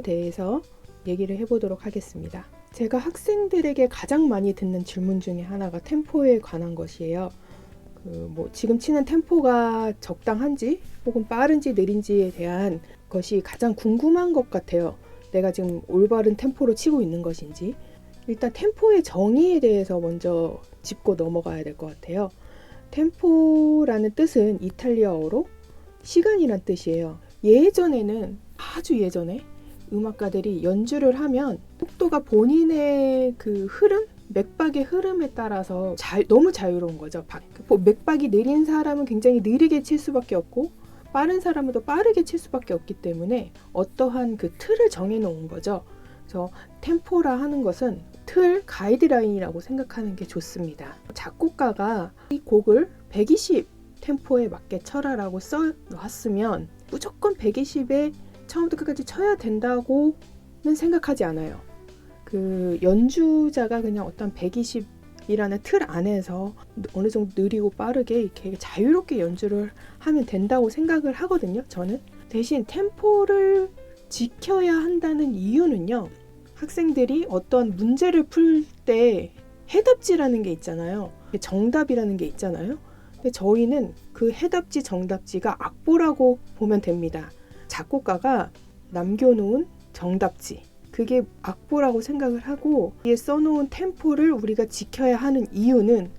템포에 대해서 얘기를 해보도록 하겠습니다. 제가 학생들에게 가장 많이 듣는 질문 중에 하나가 템포에 관한 것이에요. 지금 치는 템포가 적당한지 혹은 빠른지 느린지에 대한 것이 가장 궁금한 것 같아요. 내가 지금 올바른 템포로 치고 있는 것인지. 일단 템포의 정의에 대해서 먼저 짚고 넘어가야 될 것 같아요. 템포라는 뜻은 이탈리아어로 시간이란 뜻이에요. 예전에는, 아주 예전에 음악가들이 연주를 하면 속도가 본인의 그 흐름, 맥박의 흐름에 따라서 너무 자유로운 거죠. 맥박이 느린 사람은 굉장히 느리게 칠 수밖에 없고 빠른 사람은 더 빠르게 칠 수밖에 없기 때문에 어떠한 그 틀을 정해놓은 거죠. 그래서 템포라 하는 것은 틀, 가이드라인이라고 생각하는 게 좋습니다. 작곡가가 이 곡을 120 템포에 맞게 쳐라라고 써놨으면 무조건 120에 처음부터 끝까지 쳐야 된다고는 생각하지 않아요. 그 연주자가 그냥 어떤 120이라는 틀 안에서 어느 정도 느리고 빠르게 이렇게 자유롭게 연주를 하면 된다고 생각을 하거든요. 저는 대신 템포를 지켜야 한다는 이유는요. 학생들이 어떤 문제를 풀 때 해답지라는 게 있잖아요. 정답이라는 게 있잖아요. 근데 저희는 그 해답지, 정답지가 악보라고 보면 됩니다. 작곡가가 남겨놓은 정답지, 그게 악보라고 생각을 하고 이에 써놓은 템포를 우리가 지켜야 하는 이유는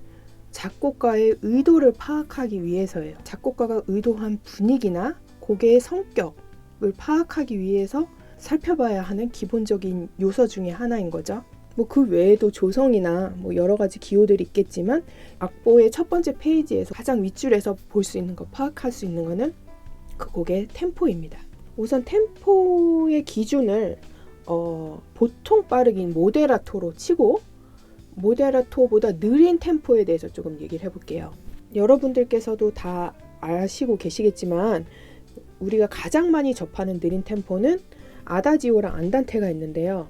작곡가의 의도를 파악하기 위해서예요. 작곡가가 의도한 분위기나 곡의 성격을 파악하기 위해서 살펴봐야 하는 기본적인 요소 중에 하나인 거죠. 그 외에도 조성이나 여러 가지 기호들이 있겠지만 악보의 첫 번째 페이지에서 가장 윗줄에서 볼 수 있는 거, 파악할 수 있는 거는 그 곡의 템포입니다. 우선 템포의 기준을 보통 빠르긴 모데라토로 치고 모데라토보다 느린 템포에 대해서 조금 얘기를 해볼게요. 여러분들께서도 다 아시고 계시겠지만 우리가 가장 많이 접하는 느린 템포는 아다지오랑 안단테가 있는데요.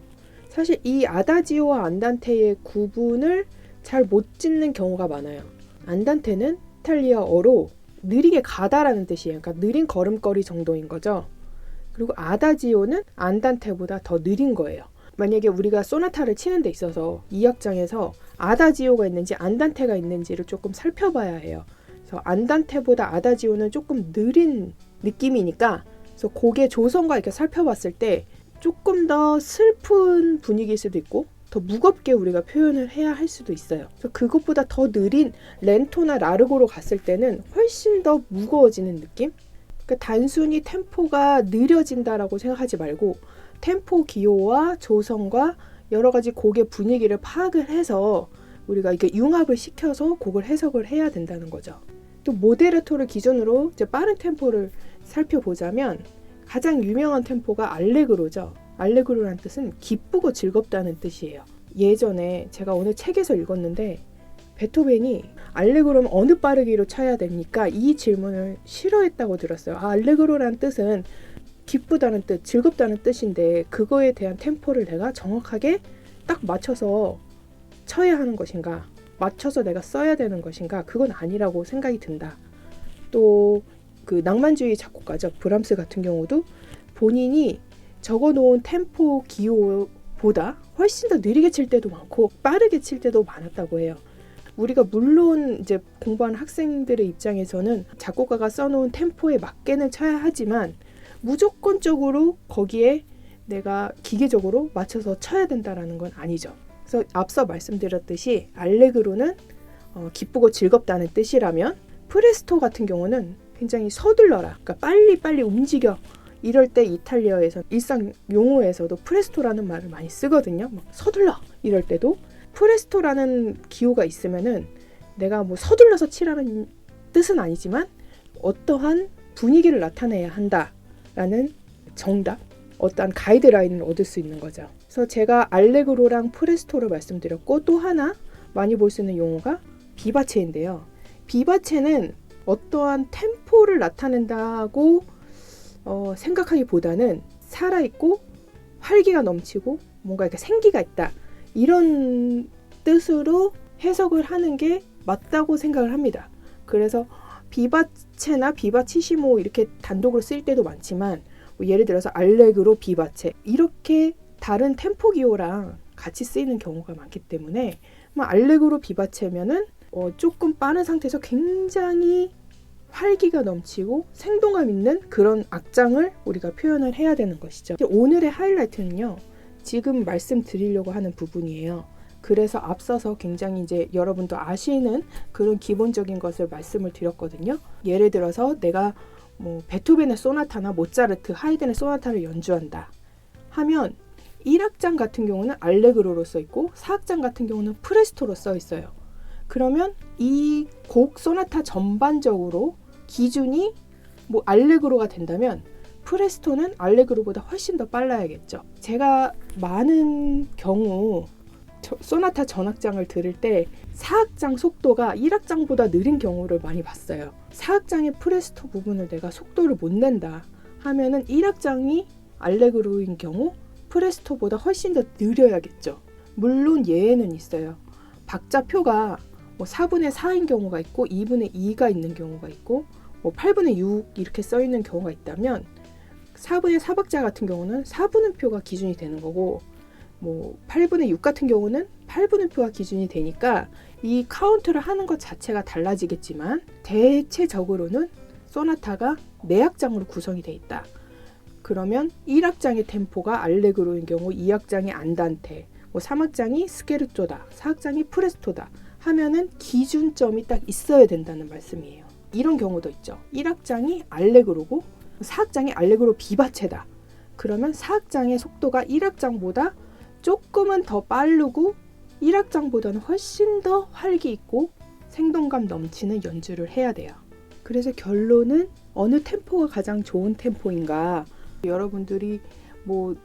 사실 이 아다지오와 안단테의 구분을 잘 못 짓는 경우가 많아요. 안단테는 이탈리아어로 느리게 가다라는 뜻이에요. 그러니까 느린 걸음걸이 정도인 거죠. 그리고 아다지오는 안단테보다 더 느린 거예요. 만약에 우리가 소나타를 치는 데 있어서 이 악장에서 아다지오가 있는지 안단테가 있는지를 조금 살펴봐야 해요. 그래서 안단테보다 아다지오는 조금 느린 느낌이니까 그래서 곡의 조성과 이렇게 살펴봤을 때 조금 더 슬픈 분위기일 수도 있고 더 무겁게 우리가 표현을 해야 할 수도 있어요. 그래서 그것보다 더 느린 렌토나 라르고로 갔을 때는 훨씬 더 무거워지는 느낌? 그러니까 단순히 템포가 느려진다라고 생각하지 말고 템포 기호와 조성과 여러 가지 곡의 분위기를 파악을 해서 우리가 이게 융합을 시켜서 곡을 해석을 해야 된다는 거죠. 또 모데라토를 기준으로 이제 빠른 템포를 살펴보자면 가장 유명한 템포가 알레그로죠. 알레그로라는 뜻은 기쁘고 즐겁다는 뜻이에요. 예전에 제가 오늘 책에서 읽었는데 베토벤이 알레그로는 어느 빠르기로 쳐야 됩니까? 이 질문을 싫어했다고 들었어요. 알레그로라는 뜻은 기쁘다는 뜻, 즐겁다는 뜻인데 그거에 대한 템포를 내가 정확하게 딱 맞춰서 쳐야 하는 것인가? 맞춰서 내가 써야 되는 것인가? 그건 아니라고 생각이 든다. 또 그 낭만주의 작곡가죠. 브람스 같은 경우도 본인이 적어놓은 템포 기호보다 훨씬 더 느리게 칠 때도 많고 빠르게 칠 때도 많았다고 해요. 우리가 물론 이제 공부하는 학생들의 입장에서는 작곡가가 써놓은 템포에 맞게는 쳐야 하지만 무조건적으로 거기에 내가 기계적으로 맞춰서 쳐야 된다라는 건 아니죠. 그래서 앞서 말씀드렸듯이 알레그로는 기쁘고 즐겁다는 뜻이라면 프레스토 같은 경우는 굉장히 서둘러라, 그러니까 빨리 움직여, 이럴 때 이탈리아에서 일상 용어에서도 프레스토라는 말을 많이 쓰거든요. 서둘러 이럴 때도 프레스토라는 기호가 있으면은 내가 서둘러서 치라는 뜻은 아니지만 어떠한 분위기를 나타내야 한다라는 정답, 어떠한 가이드라인을 얻을 수 있는 거죠. 그래서 제가 알레그로랑 프레스토를 말씀드렸고 또 하나 많이 볼 수 있는 용어가 비바체인데요. 비바체는 어떠한 템포를 나타낸다고 생각하기보다는 살아있고 활기가 넘치고 뭔가 이렇게 생기가 있다, 이런 뜻으로 해석을 하는 게 맞다고 생각을 합니다. 그래서 비바체나 비바치시모 이렇게 단독으로 쓰일 때도 많지만 뭐 예를 들어서 알레그로 비바체 이렇게 다른 템포 기호랑 같이 쓰이는 경우가 많기 때문에 알레그로 비바체면은 조금 빠른 상태에서 굉장히 활기가 넘치고 생동감 있는 그런 악장을 우리가 표현을 해야 되는 것이죠. 오늘의 하이라이트는요, 지금 말씀드리려고 하는 부분이에요. 그래서 앞서서 굉장히 이제 여러분도 아시는 그런 기본적인 것을 말씀을 드렸거든요. 예를 들어서 내가 뭐 베토벤의 소나타나 모차르트, 하이든의 소나타를 연주한다 하면 1악장 같은 경우는 알레그로로 써 있고 4악장 같은 경우는 프레스토로 써 있어요. 그러면 이 곡 소나타 전반적으로 기준이 뭐 알레그로가 된다면 프레스토는 알레그로보다 훨씬 더 빨라야겠죠. 제가 많은 경우 소나타 전악장을 들을 때 4악장 속도가 1악장보다 느린 경우를 많이 봤어요. 4악장의 프레스토 부분을 내가 속도를 못 낸다 하면은 1악장이 알레그로인 경우 프레스토보다 훨씬 더 느려야겠죠. 물론 예외는 있어요. 박자표가 뭐 4분의 4인 경우가 있고 2분의 2가 있는 경우가 있고 뭐 8분의 6 이렇게 써 있는 경우가 있다면 4분의 4박자 같은 경우는 4분음표가 기준이 되는 거고 뭐 8분의 6 같은 경우는 8분음표가 기준이 되니까 이 카운트를 하는 것 자체가 달라지겠지만 대체적으로는 소나타가 4악장으로 구성이 돼 있다. 그러면 1악장의 템포가 알레그로인 경우 2악장이 안단테, 뭐 3악장이 스케르초다, 4악장이 프레스토다 하면은 기준점이 딱 있어야 된다는 말씀이에요. 이런 경우도 있죠. 1악장이 알레그로고 4악장이 알레그로 비바체다. 그러면 4악장의 속도가 1악장보다 조금은 더 빠르고 1악장보다는 훨씬 더 활기 있고 생동감 넘치는 연주를 해야 돼요. 그래서 결론은 어느 템포가 가장 좋은 템포인가? 여러분들이 뭐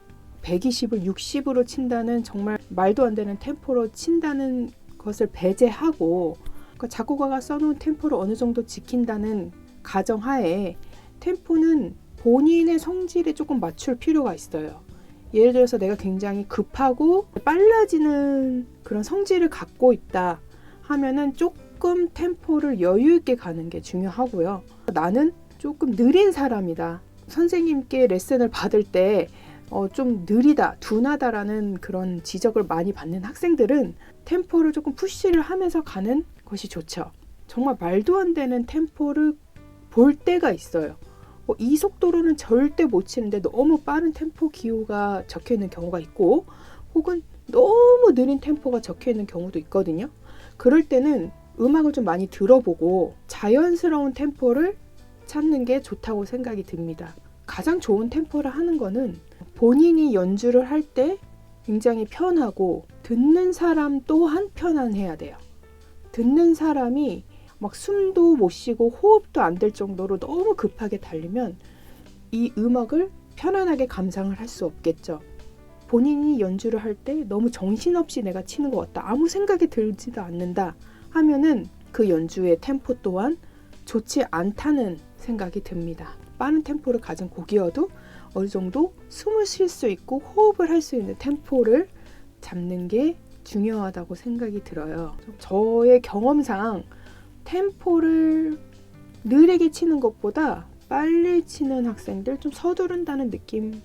120을 60으로 친다는 정말 말도 안 되는 템포로 친다는 것을 배제하고 그러니까 작곡가가 써놓은 템포를 어느 정도 지킨다는 가정하에 템포는 본인의 성질에 조금 맞출 필요가 있어요. 예를 들어서 내가 굉장히 급하고 빨라지는 그런 성질을 갖고 있다 하면은 조금 템포를 여유 있게 가는 게 중요하고요. 나는 조금 느린 사람이다. 선생님께 레슨을 받을 때 좀 느리다, 둔하다라는 그런 지적을 많이 받는 학생들은 템포를 조금 푸시를 하면서 가는 것이 좋죠. 정말 말도 안 되는 템포를 볼 때가 있어요. 이 속도로는 절대 못 치는데 너무 빠른 템포 기호가 적혀 있는 경우가 있고 혹은 너무 느린 템포가 적혀 있는 경우도 있거든요. 그럴 때는 음악을 좀 많이 들어보고 자연스러운 템포를 찾는 게 좋다고 생각이 듭니다. 가장 좋은 템포를 하는 거는 본인이 연주를 할 때 굉장히 편하고 듣는 사람 또한 편안해야 돼요. 듣는 사람이 막 숨도 못 쉬고 호흡도 안 될 정도로 너무 급하게 달리면 이 음악을 편안하게 감상을 할 수 없겠죠. 본인이 연주를 할 때 너무 정신없이 내가 치는 것 같다, 아무 생각이 들지도 않는다 하면은 그 연주의 템포 또한 좋지 않다는 생각이 듭니다. 빠른 템포를 가진 곡이어도 어느 정도 숨을 쉴 수 있고 호흡을 할 수 있는 템포를 잡는 게 중요하다고 생각이 들어요. 저의 경험상 템포를 느리게 치는 것보다 빨리 치는 학생들, 좀 서두른다는 느낌이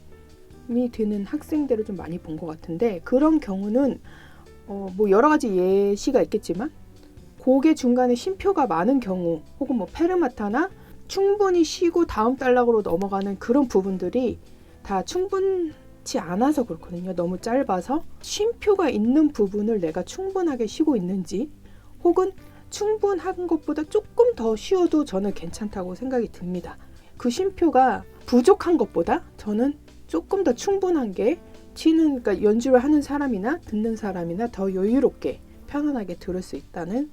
드는 학생들을 좀 많이 본 것 같은데 그런 경우는 뭐 여러 가지 예시가 있겠지만 곡의 중간에 쉼표가 많은 경우 혹은 뭐 페르마타나 충분히 쉬고 다음 단락으로 넘어가는 그런 부분들이 다 충분치 않아서 그렇거든요. 너무 짧아서 쉼표가 있는 부분을 내가 충분하게 쉬고 있는지 혹은 충분한 것보다 조금 더 쉬어도 저는 괜찮다고 생각이 듭니다. 그 쉼표가 부족한 것보다 저는 조금 더 충분한 게 치는, 그러니까 연주를 하는 사람이나 듣는 사람이나 더 여유롭게 편안하게 들을 수 있다는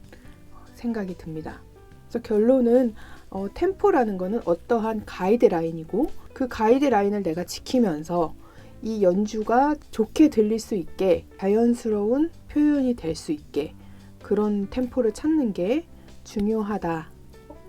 생각이 듭니다. 그래서 결론은 템포라는 거는 어떠한 가이드라인이고 그 가이드라인을 내가 지키면서 이 연주가 좋게 들릴 수 있게 자연스러운 표현이 될 수 있게 그런 템포를 찾는 게 중요하다.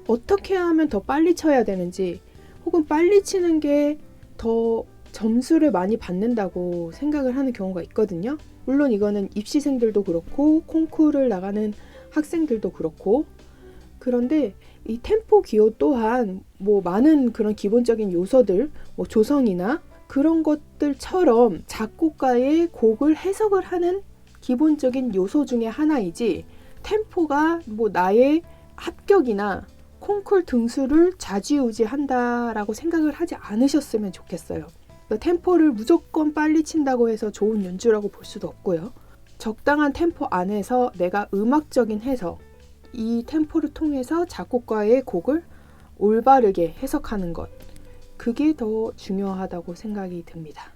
어떻게 하면 더 빨리 쳐야 되는지 혹은 빨리 치는 게 더 점수를 많이 받는다고 생각을 하는 경우가 있거든요. 물론 이거는 입시생들도 그렇고 콩쿠르를 나가는 학생들도 그렇고 그런데 이 템포 기호 또한 뭐 많은 그런 기본적인 요소들, 뭐 조성이나 그런 것들처럼 작곡가의 곡을 해석을 하는 기본적인 요소 중에 하나이지, 템포가 뭐 나의 합격이나 콩쿨 등수를 좌지우지한다라고 생각을 하지 않으셨으면 좋겠어요. 템포를 무조건 빨리 친다고 해서 좋은 연주라고 볼 수도 없고요. 적당한 템포 안에서 내가 음악적인 해석, 이 템포를 통해서 작곡가의 곡을 올바르게 해석하는 것, 그게 더 중요하다고 생각이 듭니다.